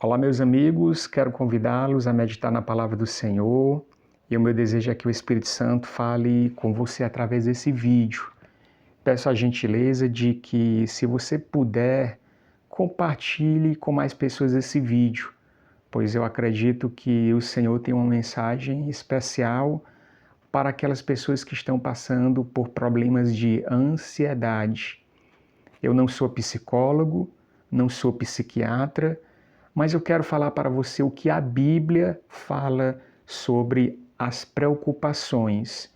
Olá, meus amigos, quero convidá-los a meditar na palavra do Senhor e o meu desejo é que o Espírito Santo fale com você através desse vídeo. Peço a gentileza de que, se você puder, compartilhe com mais pessoas esse vídeo, pois eu acredito que o Senhor tem uma mensagem especial para aquelas pessoas que estão passando por problemas de ansiedade. Eu não sou psicólogo, não sou psiquiatra, mas eu quero falar para você o que a Bíblia fala sobre as preocupações.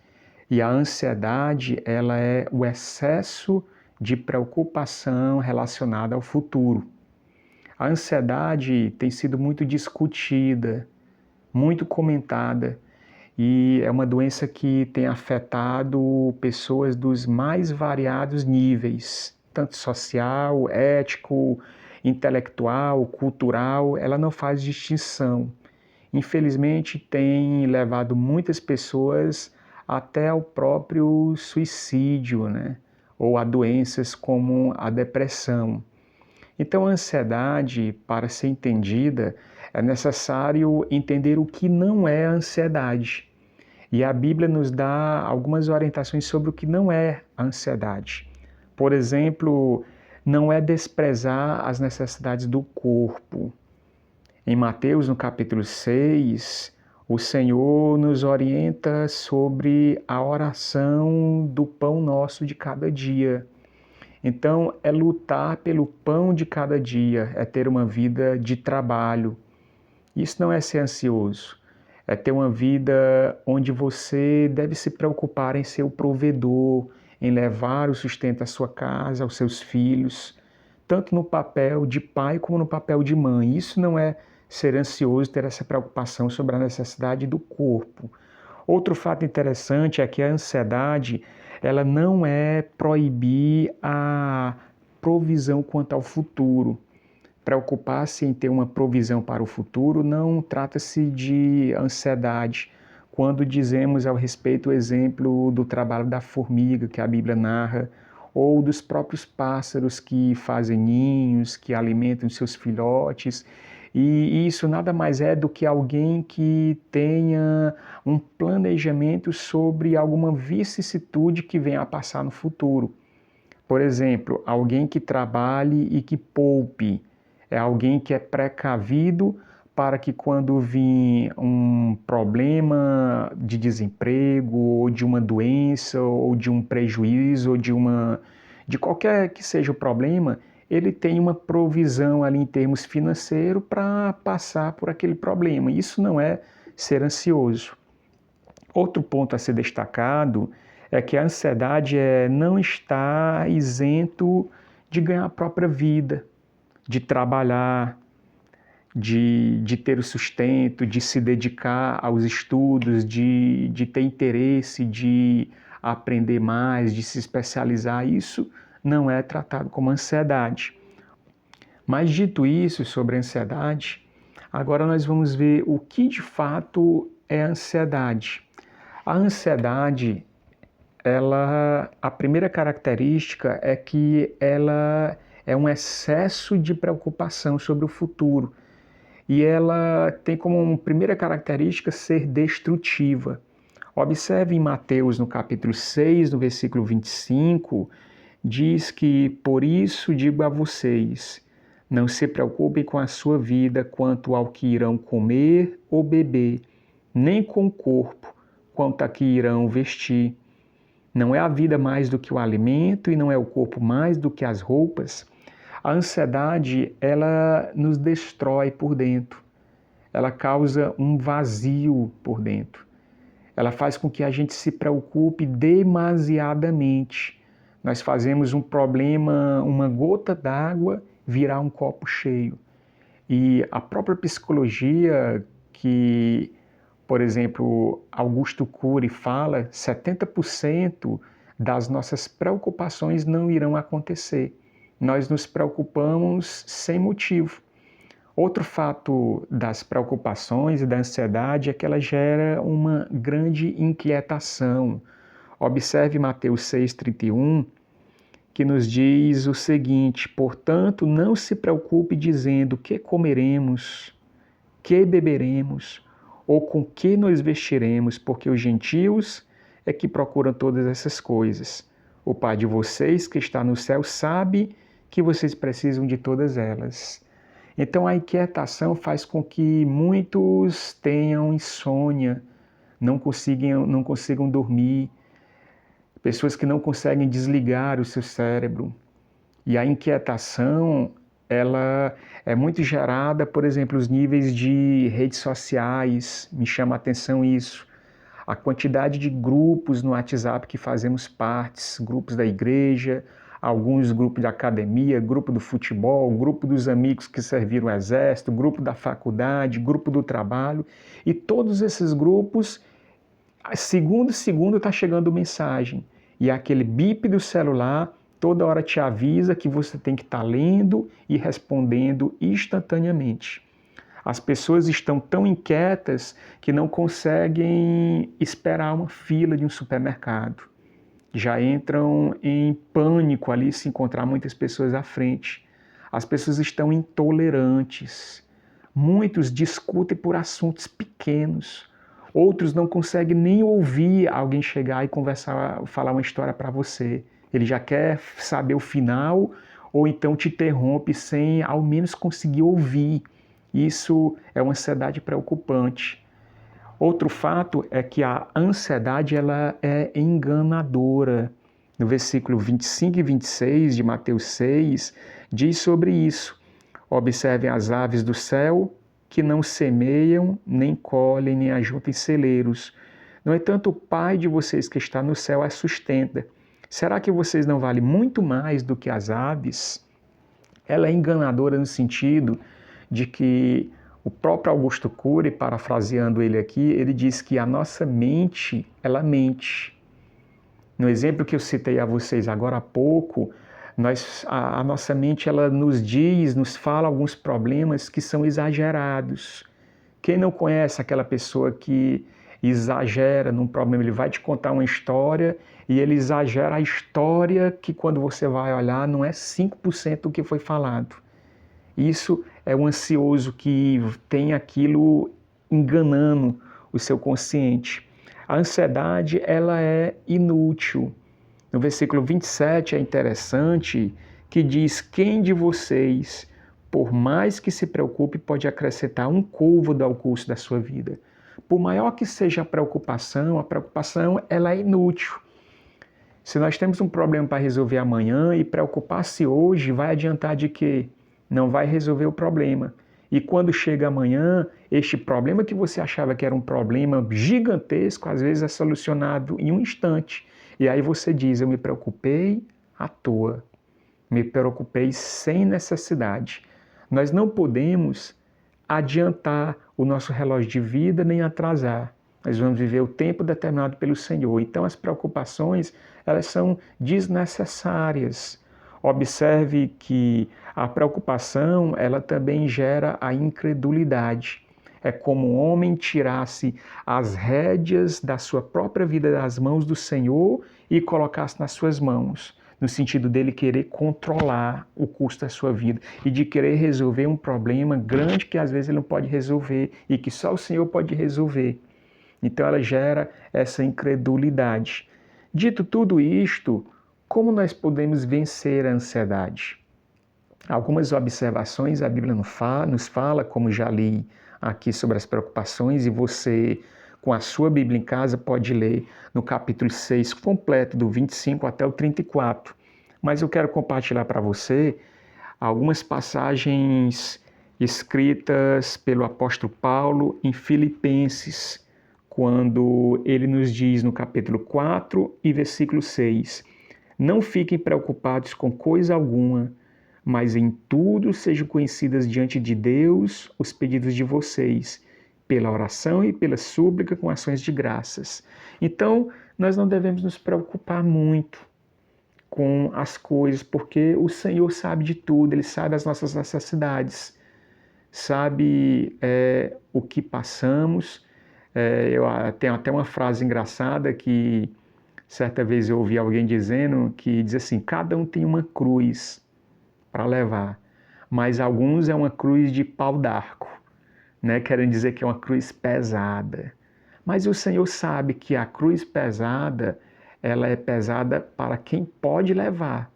E a ansiedade, ela é o excesso de preocupação relacionada ao futuro. A ansiedade tem sido muito discutida, muito comentada, e é uma doença que tem afetado pessoas dos mais variados níveis, tanto social, ético, intelectual, cultural, ela não faz distinção. Infelizmente, tem levado muitas pessoas até ao próprio suicídio, né? Ou a doenças como a depressão. Então, a ansiedade, para ser entendida, é necessário entender o que não é a ansiedade. E a Bíblia nos dá algumas orientações sobre o que não é a ansiedade. Por exemplo, não é desprezar as necessidades do corpo. Em Mateus, no capítulo 6, o Senhor nos orienta sobre a oração do pão nosso de cada dia. Então, é lutar pelo pão de cada dia, é ter uma vida de trabalho. Isso não é ser ansioso, é ter uma vida onde você deve se preocupar em ser o provedor, em levar o sustento à sua casa, aos seus filhos, tanto no papel de pai como no papel de mãe. Isso não é ser ansioso, ter essa preocupação sobre a necessidade do corpo. Outro fato interessante é que a ansiedade, ela não é proibir a provisão quanto ao futuro. Preocupar-se em ter uma provisão para o futuro não trata-se de ansiedade. Quando dizemos ao respeito o exemplo do trabalho da formiga que a Bíblia narra, ou dos próprios pássaros que fazem ninhos, que alimentam seus filhotes, e isso nada mais é do que alguém que tenha um planejamento sobre alguma vicissitude que venha a passar no futuro. Por exemplo, alguém que trabalhe e que poupe, é alguém que é precavido para que quando vir um problema de desemprego, ou de uma doença, ou de um prejuízo, ou de qualquer que seja o problema, ele tem uma provisão ali em termos financeiros para passar por aquele problema. Isso não é ser ansioso. Outro ponto a ser destacado é que a ansiedade não está isento de ganhar a própria vida, de trabalhar, de ter o sustento, de se dedicar aos estudos, de ter interesse, de aprender mais, de se especializar. Isso não é tratado como ansiedade. Mas dito isso sobre a ansiedade, agora nós vamos ver o que de fato é a ansiedade. A ansiedade, a primeira característica é que ela é um excesso de preocupação sobre o futuro. E ela tem como primeira característica ser destrutiva. Observe em Mateus, no capítulo 6, no versículo 25, diz que, por isso digo a vocês, não se preocupem com a sua vida quanto ao que irão comer ou beber, nem com o corpo quanto a que irão vestir. Não é a vida mais do que o alimento e não é o corpo mais do que as roupas? A ansiedade, ela nos destrói por dentro. Ela causa um vazio por dentro. Ela faz com que a gente se preocupe demasiadamente. Nós fazemos um problema, uma gota d'água, virar um copo cheio. E a própria psicologia, que, por exemplo, Augusto Cury fala, 70% das nossas preocupações não irão acontecer. Nós nos preocupamos sem motivo. Outro fato das preocupações e da ansiedade é que ela gera uma grande inquietação. Observe Mateus 6,31, que nos diz o seguinte: portanto, não se preocupe dizendo que comeremos, que beberemos, ou com que nos vestiremos, porque os gentios é que procuram todas essas coisas. O Pai de vocês, que está no céu, sabe que vocês precisam de todas elas. Então a inquietação faz com que muitos tenham insônia, não consigam dormir, pessoas que não conseguem desligar o seu cérebro. E a inquietação, ela é muito gerada, por exemplo, os níveis de redes sociais, me chama a atenção isso. A quantidade de grupos no WhatsApp que fazemos partes, grupos da igreja, alguns grupos da academia, grupo do futebol, grupo dos amigos que serviram o exército, grupo da faculdade, grupo do trabalho, e todos esses grupos, segundo está chegando mensagem, e aquele bip do celular toda hora te avisa que você tem que estar lendo e respondendo instantaneamente. As pessoas estão tão inquietas que não conseguem esperar uma fila de um supermercado. Já entram em pânico ali se encontrar muitas pessoas à frente. As pessoas estão intolerantes. Muitos discutem por assuntos pequenos. Outros não conseguem nem ouvir alguém chegar e conversar, falar uma história para você. Ele já quer saber o final ou então te interrompe sem ao menos conseguir ouvir. Isso é uma ansiedade preocupante. Outro fato é que a ansiedade ela é enganadora. No versículo 25 e 26 de Mateus 6, diz sobre isso. Observem as aves do céu, que não semeiam, nem colhem, nem ajuntam em celeiros. No entanto, o Pai de vocês que está no céu as sustenta. Será que vocês não valem muito mais do que as aves? Ela é enganadora no sentido de que o próprio Augusto Cury, parafraseando ele aqui, ele diz que a nossa mente, ela mente. No exemplo que eu citei a vocês agora há pouco, a nossa mente ela nos fala alguns problemas que são exagerados. Quem não conhece aquela pessoa que exagera num problema, ele vai te contar uma história e ele exagera a história que quando você vai olhar não é 5% do que foi falado. Isso é um ansioso que tem aquilo enganando o seu consciente. A ansiedade, ela é inútil. No versículo 27 é interessante que diz: quem de vocês, por mais que se preocupe, pode acrescentar um côvado ao curso da sua vida? Por maior que seja a preocupação ela é inútil. Se nós temos um problema para resolver amanhã e preocupar-se hoje, vai adiantar de quê? Não vai resolver o problema. E quando chega amanhã, este problema que você achava que era um problema gigantesco, às vezes é solucionado em um instante. E aí você diz: eu me preocupei à toa, me preocupei sem necessidade. Nós não podemos adiantar o nosso relógio de vida nem atrasar. Nós vamos viver o tempo determinado pelo Senhor. Então as preocupações, elas são desnecessárias. Observe que a preocupação, ela também gera a incredulidade. É como um homem tirasse as rédeas da sua própria vida das mãos do Senhor e colocasse nas suas mãos, no sentido dele querer controlar o curso da sua vida e de querer resolver um problema grande que às vezes ele não pode resolver e que só o Senhor pode resolver. Então ela gera essa incredulidade. Dito tudo isto, como nós podemos vencer a ansiedade? Algumas observações a Bíblia nos fala, como já li aqui sobre as preocupações, e você, com a sua Bíblia em casa, pode ler no capítulo 6 completo, do 25 até o 34. Mas eu quero compartilhar para você algumas passagens escritas pelo apóstolo Paulo em Filipenses, quando ele nos diz no capítulo 4 e versículo 6, não fiquem preocupados com coisa alguma, mas em tudo sejam conhecidas diante de Deus os pedidos de vocês, pela oração e pela súplica com ações de graças. Então, nós não devemos nos preocupar muito com as coisas, porque o Senhor sabe de tudo, Ele sabe as nossas necessidades, sabe o que passamos. Eu tenho até uma frase engraçada que Certa vez eu ouvi alguém dizendo que diz assim, cada um tem uma cruz para levar, mas alguns é uma cruz de pau d'arco, né? Querem dizer que é uma cruz pesada. Mas o Senhor sabe que a cruz pesada, ela é pesada para quem pode levar.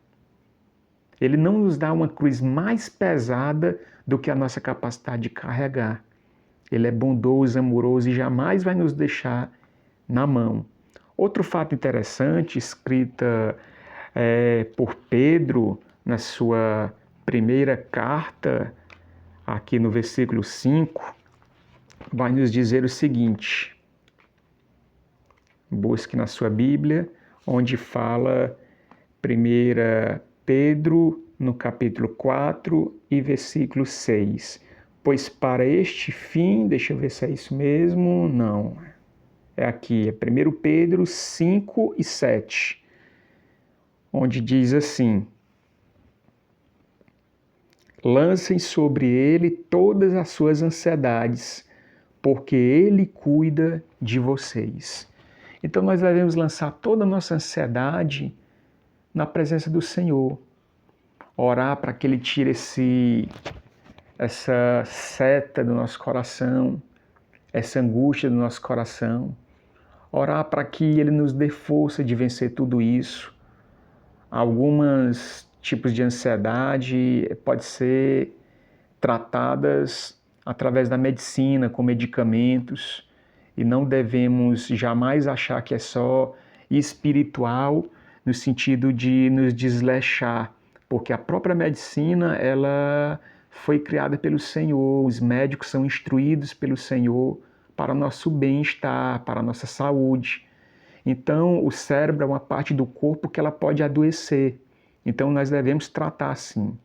Ele não nos dá uma cruz mais pesada do que a nossa capacidade de carregar. Ele é bondoso, amoroso e jamais vai nos deixar na mão. Outro fato interessante, escrita por Pedro na sua primeira carta, aqui no versículo 5, vai nos dizer o seguinte. Busque na sua Bíblia, onde fala 1 Pedro, no capítulo 4 e versículo 6. Pois para este fim, deixa eu ver se é isso mesmo, não. É aqui, é 1 Pedro 5 e 7, onde diz assim: lancem sobre ele todas as suas ansiedades, porque ele cuida de vocês. Então nós devemos lançar toda a nossa ansiedade na presença do Senhor. Orar para que Ele tire essa seta do nosso coração, essa angústia do nosso coração. Orar para que Ele nos dê força de vencer tudo isso. Alguns tipos de ansiedade podem ser tratadas através da medicina, com medicamentos, e não devemos jamais achar que é só espiritual, no sentido de nos desleixar, porque a própria medicina, ela foi criada pelo Senhor, os médicos são instruídos pelo Senhor para nosso bem-estar, para a nossa saúde. Então, o cérebro é uma parte do corpo que ela pode adoecer. Então, nós devemos tratar assim.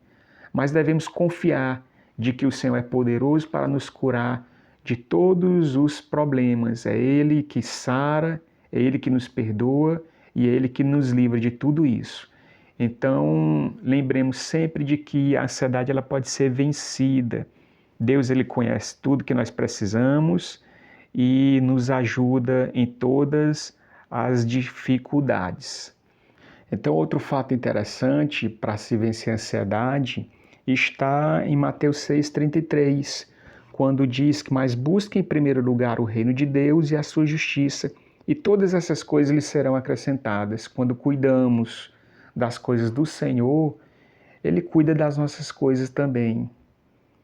Mas devemos confiar de que o Senhor é poderoso para nos curar de todos os problemas. É Ele que sara, é Ele que nos perdoa e é Ele que nos livra de tudo isso. Então, lembremos sempre de que a ansiedade ela pode ser vencida. Deus ele conhece tudo que nós precisamos e nos ajuda em todas as dificuldades. Então, outro fato interessante para se vencer a ansiedade está em Mateus 6,33, quando diz que mas busquem em primeiro lugar o reino de Deus e a sua justiça, e todas essas coisas lhes serão acrescentadas. Quando cuidamos das coisas do Senhor, Ele cuida das nossas coisas também.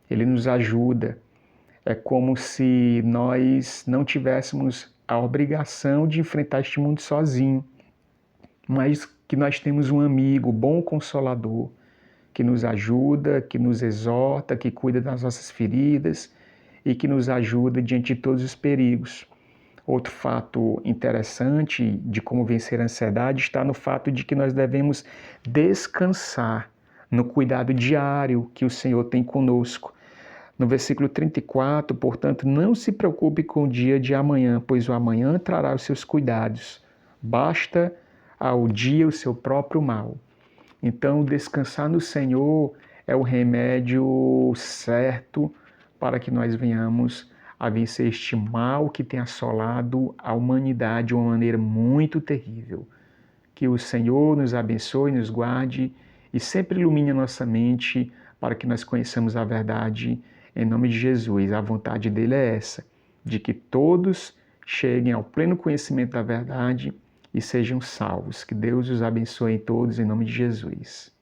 Ele nos ajuda. É como se nós não tivéssemos a obrigação de enfrentar este mundo sozinho, mas que nós temos um amigo, bom consolador, que nos ajuda, que nos exorta, que cuida das nossas feridas e que nos ajuda diante de todos os perigos. Outro fato interessante de como vencer a ansiedade está no fato de que nós devemos descansar no cuidado diário que o Senhor tem conosco. No versículo 34, portanto, não se preocupe com o dia de amanhã, pois o amanhã trará os seus cuidados. Basta ao dia o seu próprio mal. Então, descansar no Senhor é o remédio certo para que nós venhamos a vencer este mal que tem assolado a humanidade de uma maneira muito terrível. Que o Senhor nos abençoe, nos guarde e sempre ilumine a nossa mente para que nós conheçamos a verdade em nome de Jesus. A vontade dele é essa, de que todos cheguem ao pleno conhecimento da verdade e sejam salvos. Que Deus os abençoe em todos em nome de Jesus.